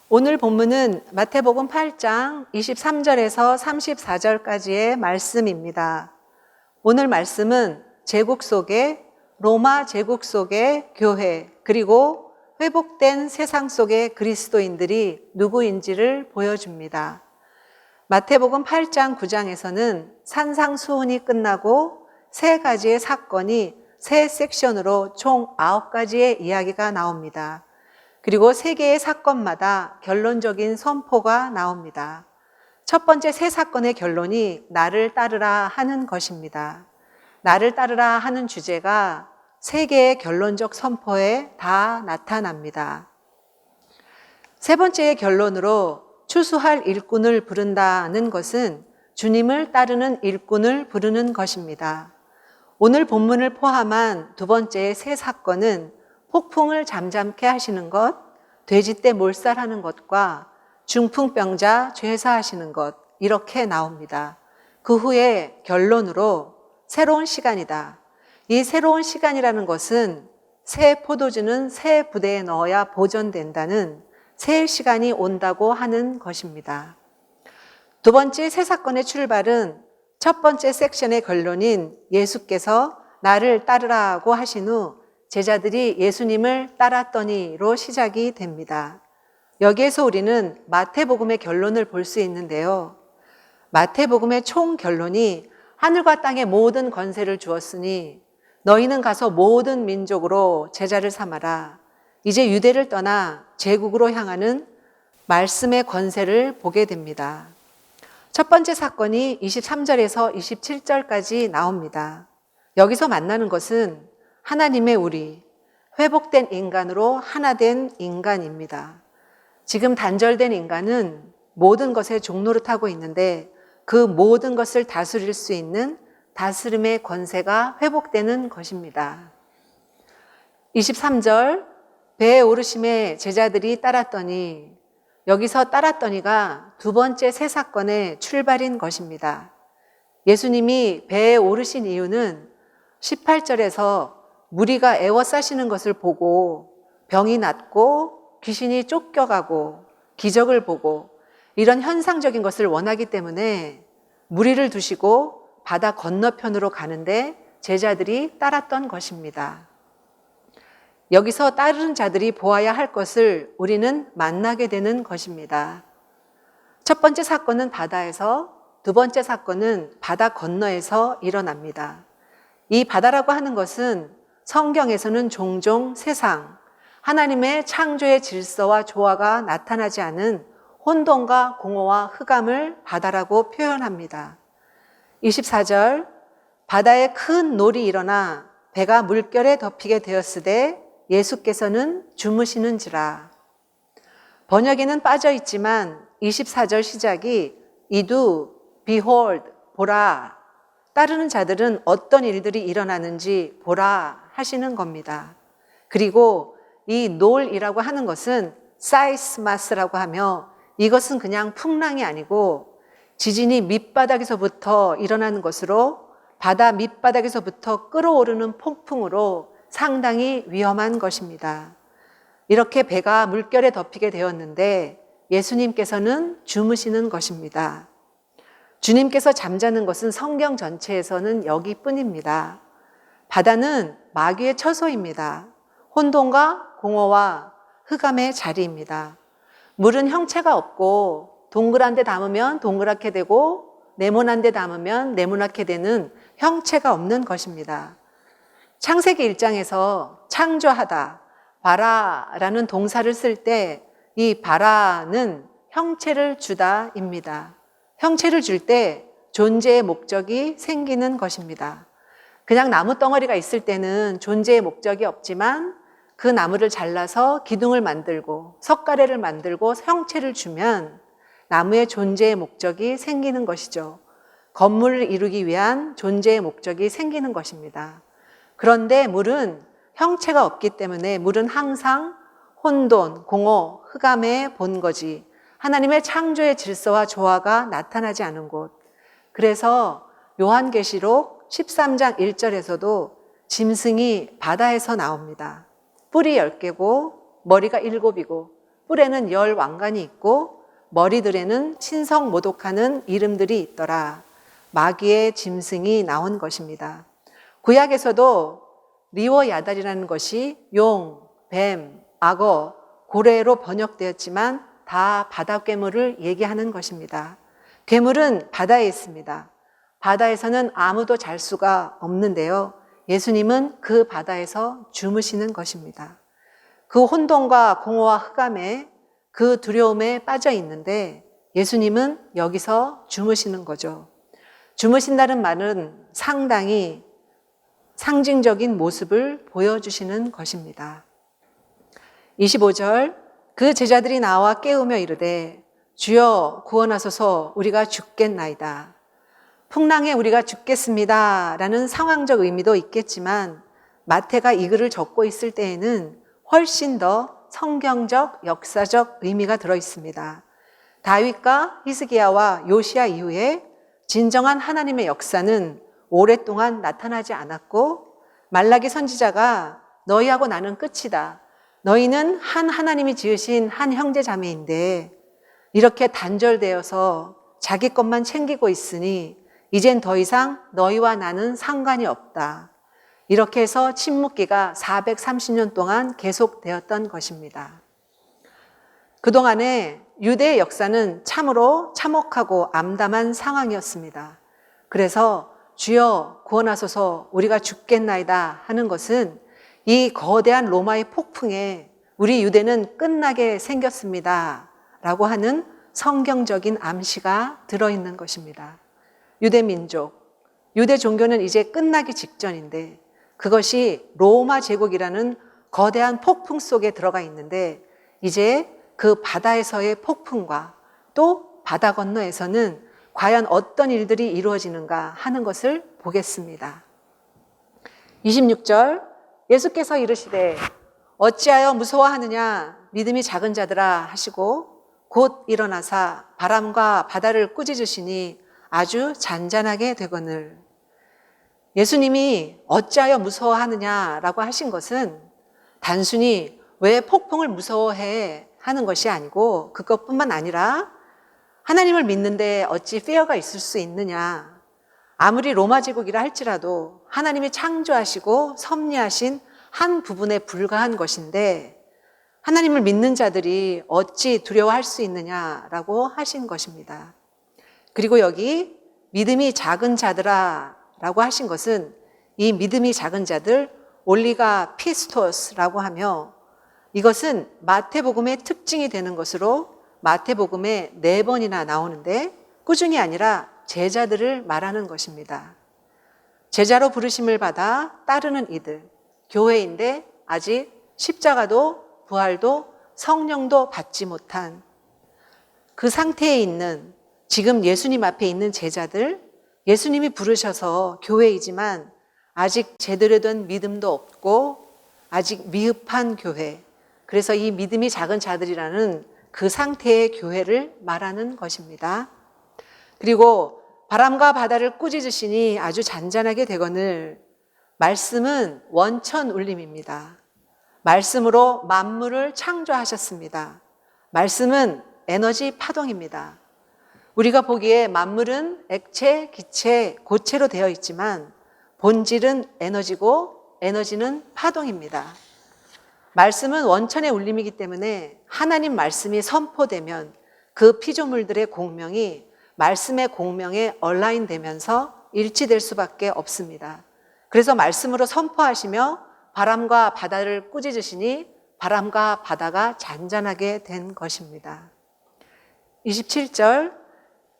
오늘 본문은 마태복음 8장 23절에서 34절까지의 말씀입니다. 오늘 말씀은 제국 속의 로마 제국 속의 교회 그리고 회복된 세상 속의 그리스도인들이 누구인지를 보여줍니다. 마태복음 8장 9장에서는 산상수훈이 끝나고 세 가지의 사건이 세 섹션으로 총 9가지의 이야기가 나옵니다. 그리고 세 개의 사건마다 결론적인 선포가 나옵니다. 첫 번째 세 사건의 결론이 나를 따르라 하는 것입니다. 나를 따르라 하는 주제가 세 개의 결론적 선포에 다 나타납니다. 세 번째의 결론으로 추수할 일꾼을 부른다는 것은 주님을 따르는 일꾼을 부르는 것입니다. 오늘 본문을 포함한 두 번째의 세 사건은 폭풍을 잠잠케 하시는 것, 돼지떼 몰살하는 것과 중풍병자 죄사하시는 것 이렇게 나옵니다. 그 후에 결론으로 새로운 시간이다. 이 새로운 시간이라는 것은 새 포도주는 새 부대에 넣어야 보존된다는 새 시간이 온다고 하는 것입니다. 두 번째 새 사건의 출발은 첫 번째 섹션의 결론인 예수께서 나를 따르라고 하신 후 제자들이 예수님을 따랐더니로 시작이 됩니다. 여기에서 우리는 마태복음의 결론을 볼 수 있는데요. 마태복음의 총 결론이 하늘과 땅의 모든 권세를 주었으니 너희는 가서 모든 민족으로 제자를 삼아라. 이제 유대를 떠나 제국으로 향하는 말씀의 권세를 보게 됩니다. 첫 번째 사건이 23절에서 27절까지 나옵니다. 여기서 만나는 것은 하나님의 우리, 회복된 인간으로 하나 된 인간입니다. 지금 단절된 인간은 모든 것에 종노릇하고 있는데 그 모든 것을 다스릴 수 있는 다스림의 권세가 회복되는 것입니다. 23절, 배에 오르심에 제자들이 따랐더니, 여기서 따랐더니가 두 번째 새 사건의 출발인 것입니다. 예수님이 배에 오르신 이유는 18절에서 무리가 애워싸시는 것을 보고 병이 낫고 귀신이 쫓겨가고 기적을 보고 이런 현상적인 것을 원하기 때문에 무리를 두시고 바다 건너편으로 가는데 제자들이 따랐던 것입니다. 여기서 따르는 자들이 보아야 할 것을 우리는 만나게 되는 것입니다. 첫 번째 사건은 바다에서, 두 번째 사건은 바다 건너에서 일어납니다. 이 바다라고 하는 것은 성경에서는 종종 세상, 하나님의 창조의 질서와 조화가 나타나지 않은 혼돈과 공허와 흑암을 바다라고 표현합니다. 24절, 바다에 큰 놀이 일어나 배가 물결에 덮이게 되었으되 예수께서는 주무시는지라. 번역에는 빠져 있지만 24절 시작이 이두, behold, 보라. 따르는 자들은 어떤 일들이 일어나는지 보라 하시는 겁니다. 그리고 이 놀이라고 하는 것은 사이스마스라고 하며 이것은 그냥 풍랑이 아니고 지진이 밑바닥에서부터 일어나는 것으로 바다 밑바닥에서부터 끓어오르는 폭풍으로 상당히 위험한 것입니다. 이렇게 배가 물결에 덮이게 되었는데 예수님께서는 주무시는 것입니다. 주님께서 잠자는 것은 성경 전체에서는 여기뿐입니다. 바다는 마귀의 처소입니다. 혼돈과 공허와 흑암의 자리입니다. 물은 형체가 없고 동그란 데 담으면 동그랗게 되고 네모난 데 담으면 네모나게 되는 형체가 없는 것입니다. 창세기 1장에서 창조하다, 바라라는 동사를 쓸 때 이 바라는 형체를 주다입니다. 형체를 줄 때 존재의 목적이 생기는 것입니다. 그냥 나무 덩어리가 있을 때는 존재의 목적이 없지만 그 나무를 잘라서 기둥을 만들고 석가래를 만들고 형체를 주면 나무의 존재의 목적이 생기는 것이죠. 건물을 이루기 위한 존재의 목적이 생기는 것입니다. 그런데 물은 형체가 없기 때문에 물은 항상 혼돈, 공허, 흑암의 본거지, 하나님의 창조의 질서와 조화가 나타나지 않은 곳. 그래서 요한계시록 13장 1절에서도 짐승이 바다에서 나옵니다. 뿔이 10개고 머리가 7이고 뿔에는 10 왕관이 있고 머리들에는 신성 모독하는 이름들이 있더라. 마귀의 짐승이 나온 것입니다. 구약에서도 리워야달이라는 것이 용, 뱀, 악어, 고래로 번역되었지만 다 바다 괴물을 얘기하는 것입니다. 괴물은 바다에 있습니다. 바다에서는 아무도 잘 수가 없는데요. 예수님은 그 바다에서 주무시는 것입니다. 그 혼돈과 공허와 흑암에 그 두려움에 빠져 있는데 예수님은 여기서 주무시는 거죠. 주무신다는 말은 상당히 상징적인 모습을 보여주시는 것입니다. 25절, 그 제자들이 나와 깨우며 이르되 주여 구원하소서 우리가 죽겠나이다. 풍랑에 우리가 죽겠습니다 라는 상황적 의미도 있겠지만 마태가 이 글을 적고 있을 때에는 훨씬 더 성경적, 역사적 의미가 들어 있습니다. 다윗과 히스기야와 요시야 이후에 진정한 하나님의 역사는 오랫동안 나타나지 않았고 말라기 선지자가 너희하고 나는 끝이다. 너희는 한 하나님이 지으신 한 형제 자매인데 이렇게 단절되어서 자기 것만 챙기고 있으니 이젠 더 이상 너희와 나는 상관이 없다. 이렇게 해서 침묵기가 430년 동안 계속되었던 것입니다. 그동안에 유대의 역사는 참으로 참혹하고 암담한 상황이었습니다. 그래서 주여 구원하소서 우리가 죽겠나이다 하는 것은 이 거대한 로마의 폭풍에 우리 유대는 끝나게 생겼습니다 라고 하는 성경적인 암시가 들어있는 것입니다. 유대 민족, 유대 종교는 이제 끝나기 직전인데 그것이 로마 제국이라는 거대한 폭풍 속에 들어가 있는데 이제 그 바다에서의 폭풍과 또 바다 건너에서는 과연 어떤 일들이 이루어지는가 하는 것을 보겠습니다. 26절, 예수께서 이르시되 어찌하여 무서워하느냐 믿음이 작은 자들아 하시고 곧 일어나사 바람과 바다를 꾸짖으시니 아주 잔잔하게 되거늘. 예수님이 어찌하여 무서워하느냐라고 하신 것은 단순히 왜 폭풍을 무서워해 하는 것이 아니고 그것뿐만 아니라 하나님을 믿는데 어찌 fear가 있을 수 있느냐. 아무리 로마 제국이라 할지라도 하나님이 창조하시고 섭리하신 한 부분에 불과한 것인데 하나님을 믿는 자들이 어찌 두려워할 수 있느냐라고 하신 것입니다. 그리고 여기 믿음이 작은 자들아 라고 하신 것은 이 믿음이 작은 자들 올리가 피스토스라고 하며 이것은 마태복음의 특징이 되는 것으로 마태복음에 4번이나 나오는데 꾸준히 아니라 제자들을 말하는 것입니다. 제자로 부르심을 받아 따르는 이들, 교회인데 아직 십자가도 부활도 성령도 받지 못한 그 상태에 있는 지금 예수님 앞에 있는 제자들, 예수님이 부르셔서 교회이지만 아직 제대로 된 믿음도 없고 아직 미흡한 교회, 그래서 이 믿음이 작은 자들이라는 그 상태의 교회를 말하는 것입니다. 그리고 바람과 바다를 꾸짖으시니 아주 잔잔하게 되거늘. 말씀은 원천 울림입니다. 말씀으로 만물을 창조하셨습니다. 말씀은 에너지 파동입니다. 우리가 보기에 만물은 액체, 기체, 고체로 되어 있지만 본질은 에너지고 에너지는 파동입니다. 말씀은 원천의 울림이기 때문에 하나님 말씀이 선포되면 그 피조물들의 공명이 말씀의 공명에 얼라인되면서 일치될 수밖에 없습니다. 그래서 말씀으로 선포하시며 바람과 바다를 꾸짖으시니 바람과 바다가 잔잔하게 된 것입니다. 27절,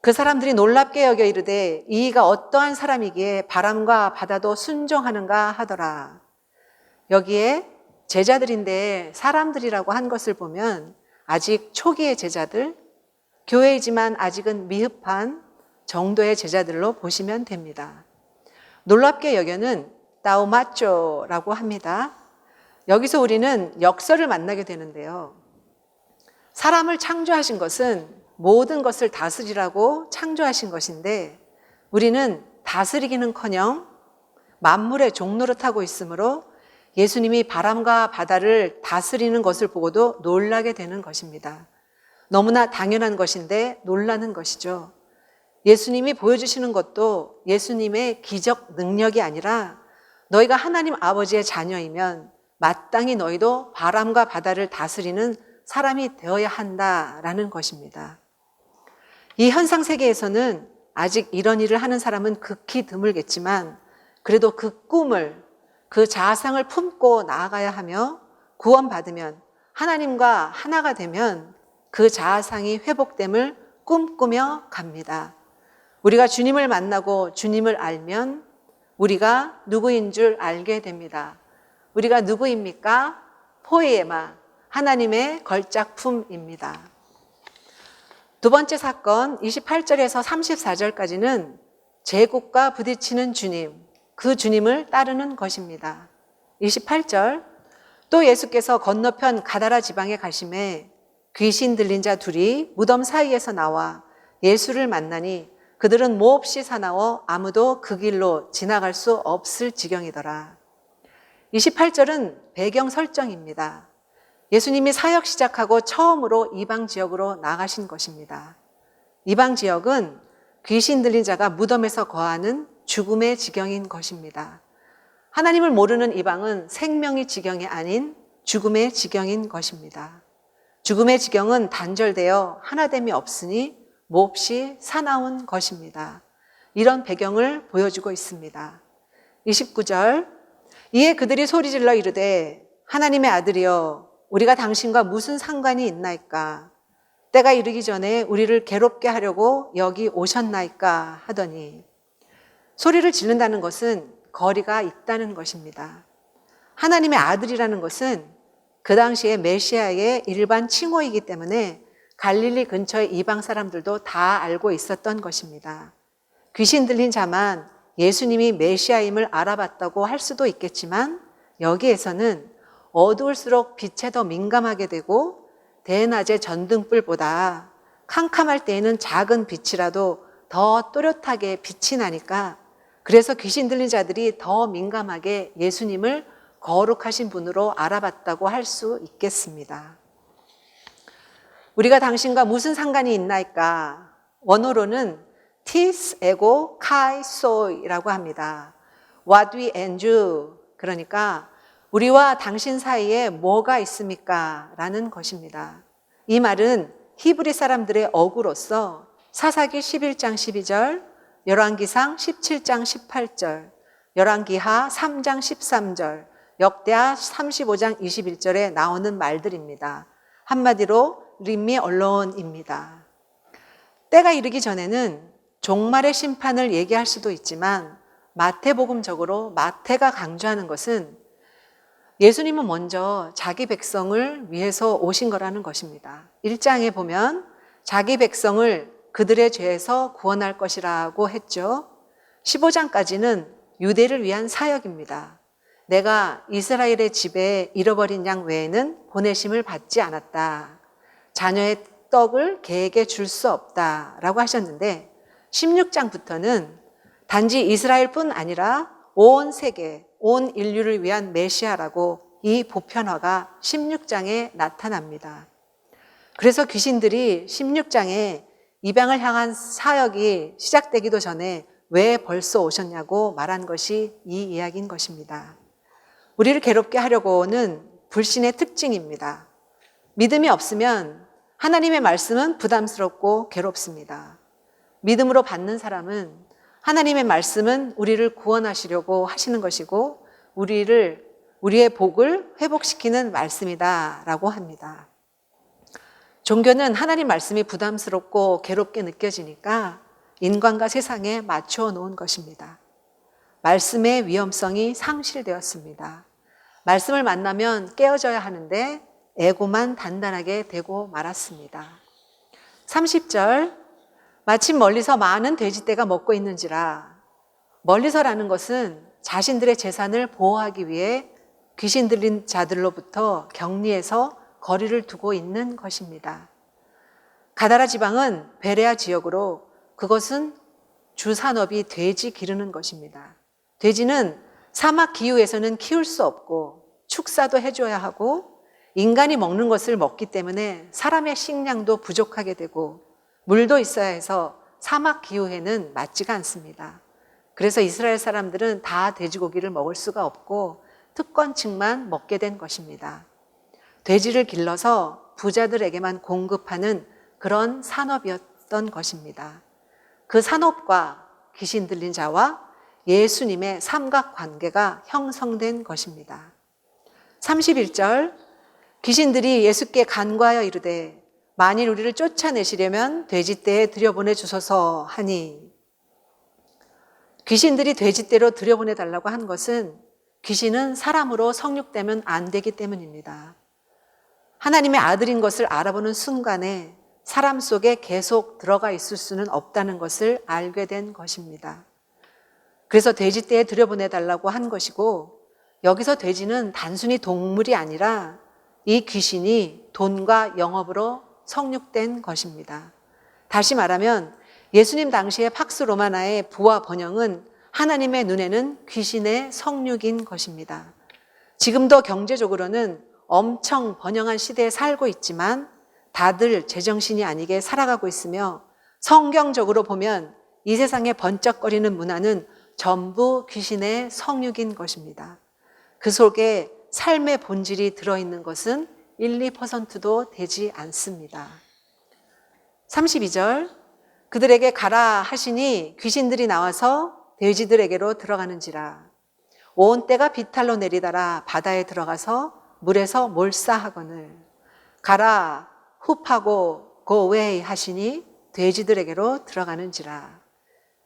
그 사람들이 놀랍게 여겨 이르되 이가 어떠한 사람이기에 바람과 바다도 순종하는가 하더라. 여기에 제자들인데 사람들이라고 한 것을 보면 아직 초기의 제자들, 교회이지만 아직은 미흡한 정도의 제자들로 보시면 됩니다. 놀랍게 여겨는 따우마쪼라고 합니다. 여기서 우리는 역설을 만나게 되는데요. 사람을 창조하신 것은 모든 것을 다스리라고 창조하신 것인데 우리는 다스리기는커녕 만물의 종노릇하고 있으므로 예수님이 바람과 바다를 다스리는 것을 보고도 놀라게 되는 것입니다. 너무나 당연한 것인데 놀라는 것이죠. 예수님이 보여주시는 것도 예수님의 기적 능력이 아니라 너희가 하나님 아버지의 자녀이면 마땅히 너희도 바람과 바다를 다스리는 사람이 되어야 한다라는 것입니다. 이 현상 세계에서는 아직 이런 일을 하는 사람은 극히 드물겠지만 그래도 그 꿈을, 그 자아상을 품고 나아가야 하며 구원받으면 하나님과 하나가 되면 그 자아상이 회복됨을 꿈꾸며 갑니다. 우리가 주님을 만나고 주님을 알면 우리가 누구인 줄 알게 됩니다. 우리가 누구입니까? 포에마, 하나님의 걸작품입니다. 두 번째 사건 28절에서 34절까지는 제국과 부딪히는 주님, 그 주님을 따르는 것입니다. 28절, 또 예수께서 건너편 가다라 지방에 가심에 귀신 들린 자 둘이 무덤 사이에서 나와 예수를 만나니 그들은 몹시 사나워 아무도 그 길로 지나갈 수 없을 지경이더라. 28절은 배경 설정입니다. 예수님이 사역 시작하고 처음으로 이방 지역으로 나가신 것입니다. 이방 지역은 귀신 들린 자가 무덤에서 거하는 죽음의 지경인 것입니다. 하나님을 모르는 이방은 생명의 지경이 아닌 죽음의 지경인 것입니다. 죽음의 지경은 단절되어 하나됨이 없으니 몹시 사나운 것입니다. 이런 배경을 보여주고 있습니다. 29절, 이에 그들이 소리질러 이르되 하나님의 아들이여 우리가 당신과 무슨 상관이 있나이까? 때가 이르기 전에 우리를 괴롭게 하려고 여기 오셨나이까? 하더니 소리를 지른다는 것은 거리가 있다는 것입니다. 하나님의 아들이라는 것은 그 당시에 메시아의 일반 칭호이기 때문에 갈릴리 근처의 이방 사람들도 다 알고 있었던 것입니다. 귀신 들린 자만 예수님이 메시아임을 알아봤다고 할 수도 있겠지만 여기에서는 어두울수록 빛에 더 민감하게 되고 대낮의 전등불보다 캄캄할 때에는 작은 빛이라도 더 또렷하게 빛이 나니까 그래서 귀신 들린 자들이 더 민감하게 예수님을 거룩하신 분으로 알아봤다고 할 수 있겠습니다. 우리가 당신과 무슨 상관이 있나이까? 원어로는 tis ego kai soi라고 합니다. What we and you, 그러니까 우리와 당신 사이에 뭐가 있습니까? 라는 것입니다. 이 말은 히브리 사람들의 어구로서 사사기 11장 12절, 열왕기상 17장 18절, 열왕기하 3장 13절, 역대하 35장 21절에 나오는 말들입니다. 한마디로 Leave me alone입니다. 때가 이르기 전에는 종말의 심판을 얘기할 수도 있지만 마태복음적으로 마태가 강조하는 것은 예수님은 먼저 자기 백성을 위해서 오신 거라는 것입니다. 1장에 보면 자기 백성을 그들의 죄에서 구원할 것이라고 했죠. 15장까지는 유대를 위한 사역입니다. 내가 이스라엘의 집에 잃어버린 양 외에는 보내심을 받지 않았다. 자녀의 떡을 개에게 줄 수 없다라고 하셨는데 16장부터는 단지 이스라엘뿐 아니라 온 세계, 온 인류를 위한 메시아라고 이 보편화가 16장에 나타납니다. 그래서 귀신들이 16장에 이방을 향한 사역이 시작되기도 전에 왜 벌써 오셨냐고 말한 것이 이 이야기인 것입니다. 우리를 괴롭게 하려고는 불신의 특징입니다. 믿음이 없으면 하나님의 말씀은 부담스럽고 괴롭습니다. 믿음으로 받는 사람은 하나님의 말씀은 우리를 구원하시려고 하시는 것이고 우리의 복을 회복시키는 말씀이다라고 합니다. 종교는 하나님 말씀이 부담스럽고 괴롭게 느껴지니까 인간과 세상에 맞추어 놓은 것입니다. 말씀의 위험성이 상실되었습니다. 말씀을 만나면 깨어져야 하는데 에고만 단단하게 되고 말았습니다. 30절, 마침 멀리서 많은 돼지떼가 먹고 있는지라. 멀리서라는 것은 자신들의 재산을 보호하기 위해 귀신 들린 자들로부터 격리해서 거리를 두고 있는 것입니다. 가다라 지방은 베레아 지역으로 그것은 주산업이 돼지 기르는 것입니다. 돼지는 사막 기후에서는 키울 수 없고 축사도 해줘야 하고 인간이 먹는 것을 먹기 때문에 사람의 식량도 부족하게 되고 물도 있어야 해서 사막 기후에는 맞지가 않습니다. 그래서 이스라엘 사람들은 다 돼지고기를 먹을 수가 없고 특권층만 먹게 된 것입니다. 돼지를 길러서 부자들에게만 공급하는 그런 산업이었던 것입니다. 그 산업과 귀신 들린 자와 예수님의 삼각관계가 형성된 것입니다. 31절, 귀신들이 예수께 간구하여 이르되 만일 우리를 쫓아내시려면 돼지떼에 들여보내 주소서 하니, 귀신들이 돼지떼로 들여보내달라고 한 것은 귀신은 사람으로 성육되면 안 되기 때문입니다. 하나님의 아들인 것을 알아보는 순간에 사람 속에 계속 들어가 있을 수는 없다는 것을 알게 된 것입니다. 그래서 돼지떼에 들여보내달라고 한 것이고, 여기서 돼지는 단순히 동물이 아니라 이 귀신이 돈과 영업으로 성육된 것입니다. 다시 말하면 예수님 당시의 팍스 로마나의 부와 번영은 하나님의 눈에는 귀신의 성육인 것입니다. 지금도 경제적으로는 엄청 번영한 시대에 살고 있지만 다들 제정신이 아니게 살아가고 있으며, 성경적으로 보면 이 세상에 번쩍거리는 문화는 전부 귀신의 성육인 것입니다. 그 속에 삶의 본질이 들어있는 것은 1, 2%도 되지 않습니다. 32절, 그들에게 가라 하시니 귀신들이 나와서 돼지들에게로 들어가는지라. 온 때가 비탈로 내리다라 바다에 들어가서 물에서 몰사하거늘. 가라 흡하고 go away 하시니 돼지들에게로 들어가는지라.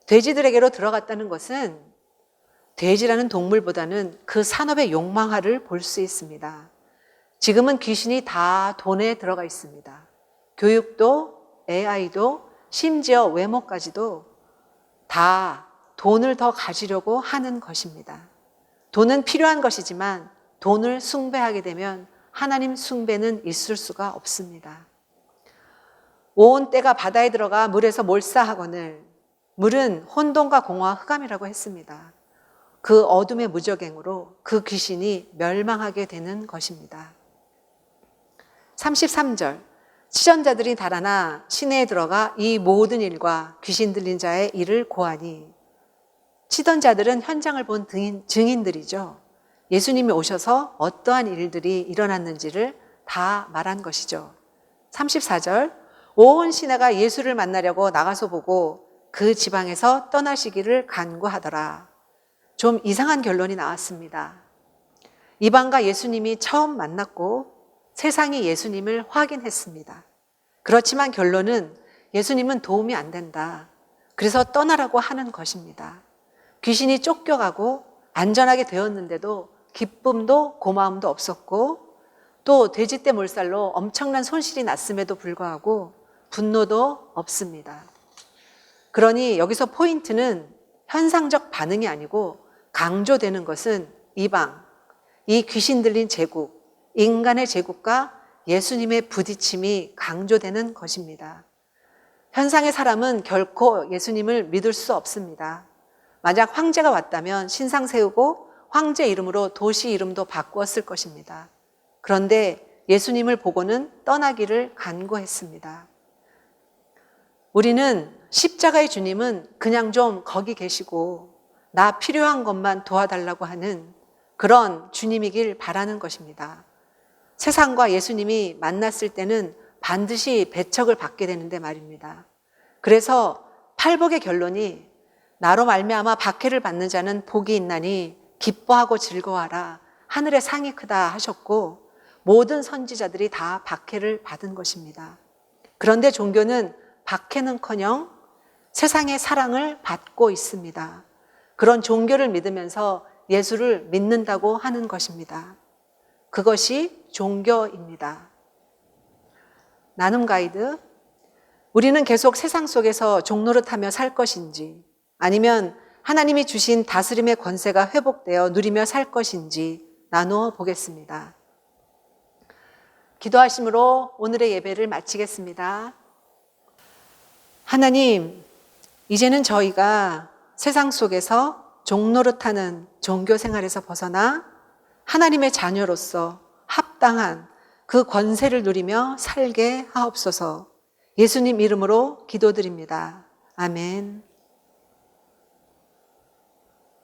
돼지들에게로 들어갔다는 것은 돼지라는 동물보다는 그 산업의 욕망화를 볼 수 있습니다. 지금은 귀신이 다 돈에 들어가 있습니다. 교육도, AI도, 심지어 외모까지도 다 돈을 더 가지려고 하는 것입니다. 돈은 필요한 것이지만 돈을 숭배하게 되면 하나님 숭배는 있을 수가 없습니다. 온 때가 바다에 들어가 물에서 몰사하거늘. 물은 혼돈과 공허와 흑암이라고 했습니다. 그 어둠의 무적행으로 그 귀신이 멸망하게 되는 것입니다. 33절, 치전자들이 달아나 시내에 들어가 이 모든 일과 귀신 들린 자의 일을 고하니. 치던 자들은 현장을 본 증인들이죠. 예수님이 오셔서 어떠한 일들이 일어났는지를 다 말한 것이죠. 34절, 온 시내가 예수를 만나려고 나가서 보고 그 지방에서 떠나시기를 간구하더라. 좀 이상한 결론이 나왔습니다. 이방과 예수님이 처음 만났고 세상이 예수님을 확인했습니다. 그렇지만 결론은 예수님은 도움이 안 된다. 그래서 떠나라고 하는 것입니다. 귀신이 쫓겨가고 안전하게 되었는데도 기쁨도 고마움도 없었고, 또 돼지떼 몰살로 엄청난 손실이 났음에도 불구하고 분노도 없습니다. 그러니 여기서 포인트는 현상적 반응이 아니고 강조되는 것은 이방, 이 귀신 들린 제국, 인간의 제국과 예수님의 부딪힘이 강조되는 것입니다. 현상의 사람은 결코 예수님을 믿을 수 없습니다. 만약 황제가 왔다면 신상 세우고 황제 이름으로 도시 이름도 바꾸었을 것입니다. 그런데 예수님을 보고는 떠나기를 간구했습니다. 우리는 십자가의 주님은 그냥 좀 거기 계시고 나 필요한 것만 도와달라고 하는 그런 주님이길 바라는 것입니다. 세상과 예수님이 만났을 때는 반드시 배척을 받게 되는데 말입니다. 그래서 팔복의 결론이 나로 말미암아 박해를 받는 자는 복이 있나니 기뻐하고 즐거워하라. 하늘의 상이 크다 하셨고 모든 선지자들이 다 박해를 받은 것입니다. 그런데 종교는 박해는커녕 세상의 사랑을 받고 있습니다. 그런 종교를 믿으면서 예수를 믿는다고 하는 것입니다. 그것이 종교입니다. 나눔 가이드, 우리는 계속 세상 속에서 종노릇하며 살 것인지 아니면 하나님이 주신 다스림의 권세가 회복되어 누리며 살 것인지 나누어 보겠습니다. 기도하심으로 오늘의 예배를 마치겠습니다. 하나님, 이제는 저희가 세상 속에서 종노릇하는 종교 생활에서 벗어나 하나님의 자녀로서 합당한 그 권세를 누리며 살게 하옵소서. 예수님 이름으로 기도드립니다. 아멘.